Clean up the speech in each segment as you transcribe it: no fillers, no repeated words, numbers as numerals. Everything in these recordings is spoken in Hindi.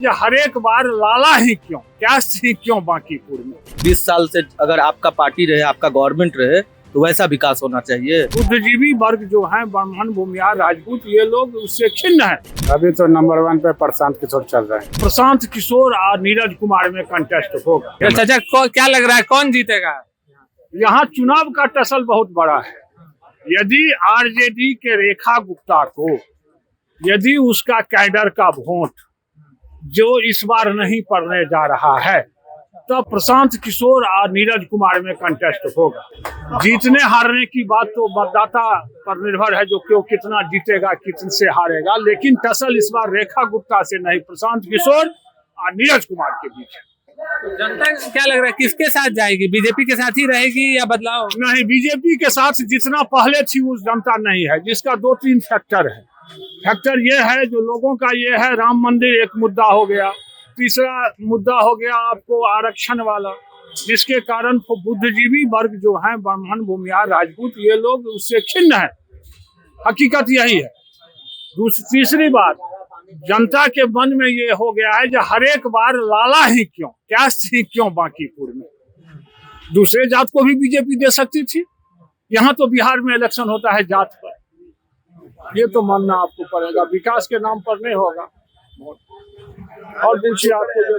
ये हर एक बार लाला ही क्यों, कैस्ट ही क्यों बांकीपुर में? 20 साल से अगर आपका पार्टी रहे, आपका गवर्नमेंट रहे, तो वैसा विकास होना चाहिए। बुद्धिजीवी वर्ग जो है, ब्राह्मण, भूमियार, राजपूत, ये लोग उससे खिन्न है। अभी तो नंबर 1 पे प्रशांत किशोर चल रहे हैं। प्रशांत किशोर और नीरज कुमार में कंटेस्ट होगा। चाचा क्या लग रहा है, कौन जीतेगा? यहाँ चुनाव का टसल बहुत बड़ा है। यदि आरजेडी के रेखा गुप्ता को, यदि उसका कैडर का वोट जो इस बार नहीं पड़ने जा रहा है, तो प्रशांत किशोर और नीरज कुमार में कंटेस्ट होगा। जीतने हारने की बात तो मतदाता पर निर्भर है, जो क्यों कितना जीतेगा, कितने से हारेगा। लेकिन टसल इस बार रेखा गुप्ता से नहीं, प्रशांत किशोर और नीरज कुमार के बीच है। जनता क्या लग रहा है, किसके साथ जाएगी? बीजेपी के साथ ही रहेगी या बदलाव? नहीं, बीजेपी के साथ जितना पहले थी उस जनता नहीं है, जिसका 2-3 फैक्टर है। फैक्टर ये है, जो लोगों का ये है, राम मंदिर एक मुद्दा हो गया, तीसरा मुद्दा हो गया आपको आरक्षण वाला, जिसके कारण बुद्धिजीवी वर्ग जो है, ब्राह्मण, भूमियार, राजपूत, ये लोग उससे खिन्न है। हकीकत यही है। तीसरी बात, जनता के मन में ये हो गया है कि हर एक बार लाला ही क्यों, कैस्ट ही क्यों बांकीपुर में? दूसरे जात को भी बीजेपी दे सकती थी। यहाँ तो बिहार में इलेक्शन होता है जात पर। ये तो मानना आपको पड़ेगा, विकास के नाम पर नहीं होगा। और दिन से आपको जो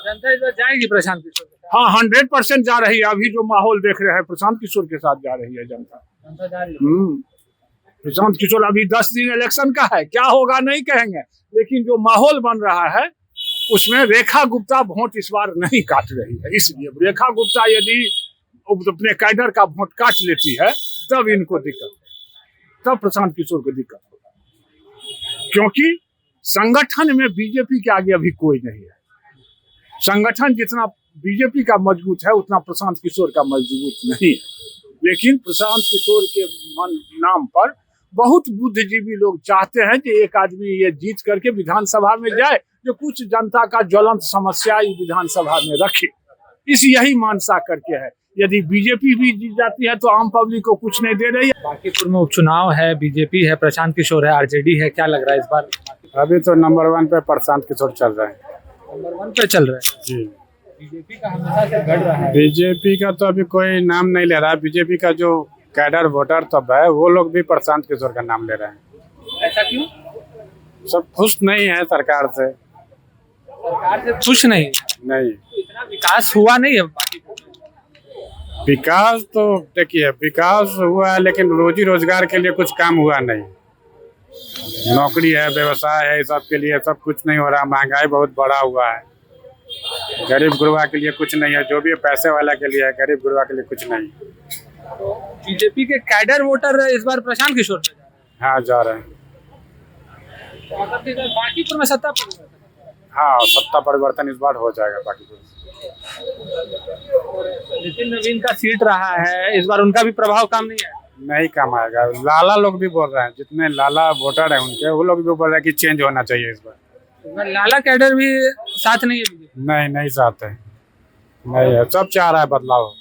जनता इधर जाएगी प्रशांत किशोर? हाँ, 100% जा रही है। अभी जो माहौल देख रहे हैं, प्रशांत किशोर के साथ जा रही है जनता। जा रही है। प्रशांत किशोर, अभी 10 दिन इलेक्शन का है, क्या होगा नहीं कहेंगे, लेकिन जो माहौल बन रहा है उसमें रेखा गुप्ता वोट इस बार नहीं काट रही है। इसलिए रेखा गुप्ता यदि अपने कैडर का वोट काट लेती है, तब इनको दिक्कत, तब प्रशांत किशोर को दिक्कत होगा। क्योंकि संगठन में बीजेपी के आगे अभी कोई नहीं है। संगठन जितना बीजेपी का मजबूत है, उतना प्रशांत किशोर का मजबूत नहीं है। लेकिन प्रशांत किशोर के नाम पर बहुत बुद्धिजीवी लोग चाहते हैं कि एक आदमी ये जीत करके विधानसभा में जाए, जो कुछ जनता का ज्वलंत समस्या विधानसभा में रखे। इस यही मानसा करके है। यदि बीजेपी भी जीत जाती है तो आम पब्लिक को कुछ नहीं दे रही है। बांकीपुर में उपचुनाव है, बीजेपी है, प्रशांत किशोर है, आरजेडी है, क्या लग रहा है इस बार? अभी तो नंबर 1 पे प्रशांत किशोर चल रहे हैं। नंबर 1 पे चल रहा है जी। बीजेपी का हमेशा से गढ़ रहा है। बीजेपी का तो अभी कोई नाम नहीं ले रहा। बीजेपी का जो कैडर वोटर तब है, वो लोग भी प्रशांत किशोर का नाम ले रहे हैं। ऐसा क्यों? सब खुश नहीं है सरकार से। सरकार से खुश नहीं? नहीं, इतना विकास हुआ नहीं है बांकीपुर में। विकास तो देखिए, विकास हुआ है, लेकिन रोजी रोजगार के लिए कुछ काम हुआ नहीं। नौकरी है, व्यवसाय है, सबके लिए सब कुछ नहीं हो रहा। महंगाई बहुत बढ़ा हुआ है। गरीब गुरबा के लिए कुछ नहीं है। जो भी पैसे वाला के लिए है, गरीब गुरबा के लिए कुछ नहीं। तो बीजेपी के कैडर वोटर इस बार प्रशांत किशोर पे जा रहे हैं। हाँ, जा रहे हैं। तो अगर इधर बांकीपुर में सत्ता परिवर्तन, हाँ, सत्ता परिवर्तन इस बार हो जाएगा बांकीपुर। नितिन नवीन का सीट रहा है, इस बार उनका भी प्रभाव काम नहीं है? नहीं काम आएगा। लाला लोग भी बोल रहे हैं, जितने लाला वोटर है उनके, वो लोग भी बोल रहे हैं कि चेंज होना चाहिए इस बार। लाला कैडर भी साथ नहीं है बीजेपी? नहीं साथ है, नहीं है। सब चाह रहा है बदलाव।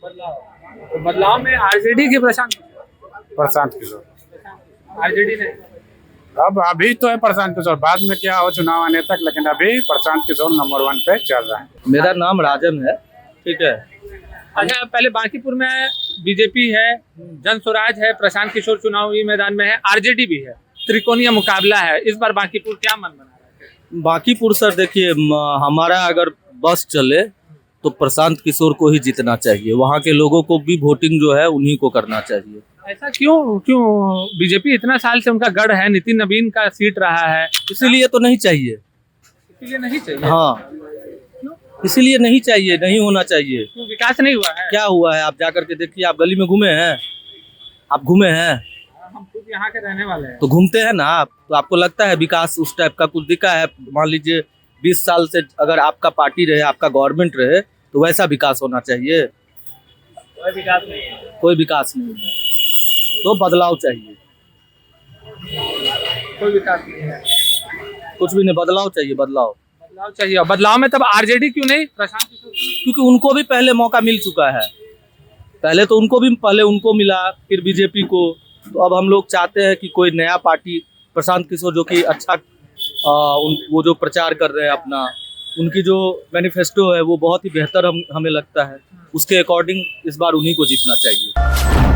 तो बदलाव में आरजेडी की प्रशांत किशोर। आरजेडी ने अब अभी तो है प्रशांत किशोर, बाद में क्या हो चुनाव आने तक, लेकिन अभी प्रशांत किशोर नंबर 1 पे चल रहा है। मेरा नाम राजन है, ठीक है। अच्छा, पहले बांकीपुर में बीजेपी है, जन स्वराज है, प्रशांत किशोर चुनावी मैदान में है, आरजेडी भी है, त्रिकोणीय मुकाबला है। इस बार बांकीपुर क्या मन बना रहा है? बांकीपुर सर देखिए, हमारा अगर बस चले तो प्रशांत किशोर को ही जीतना चाहिए। वहाँ के लोगों को भी वोटिंग जो है उन्हीं को करना चाहिए। ऐसा क्यों? बीजेपी इतना साल से उनका गढ़ है, नितिन नवीन का सीट रहा है, इसीलिए तो नहीं चाहिए। इसलिए नहीं चाहिए? हाँ, इसीलिए नहीं चाहिए, नहीं होना चाहिए। क्यों, विकास नहीं हुआ है? क्या हुआ है? आप जाकर के देखिए। आप गली में घूमे हैं? आप घूमे हैं? हम खुद यहाँ के रहने वाले हैं। तो घूमते हैं ना आप, तो आपको लगता है विकास उस टाइप का कुछ दिखा है? मान लीजिए 20 साल से अगर आपका पार्टी रहे, आपका गवर्नमेंट रहे, तो वैसा विकास होना चाहिए। कोई विकास नहीं है। कोई विकास नहीं है, तो बदलाव चाहिए। कोई विकास नहीं है, कुछ भी नहीं, बदलाव चाहिए। बदलाव चाहिए। और बदलाव में तब आरजेडी क्यों नहीं, प्रशांत किशोर? क्योंकि उनको भी पहले मौका मिल चुका है। पहले उनको मिला, फिर बीजेपी को। तो अब हम लोग चाहते हैं कि कोई नया पार्टी, प्रशांत किशोर जो कि अच्छा वो जो प्रचार कर रहे हैं अपना, उनकी जो मैनिफेस्टो है वो बहुत ही बेहतर हमें लगता है। उसके अकॉर्डिंग इस बार उन्हीं को जीतना चाहिए।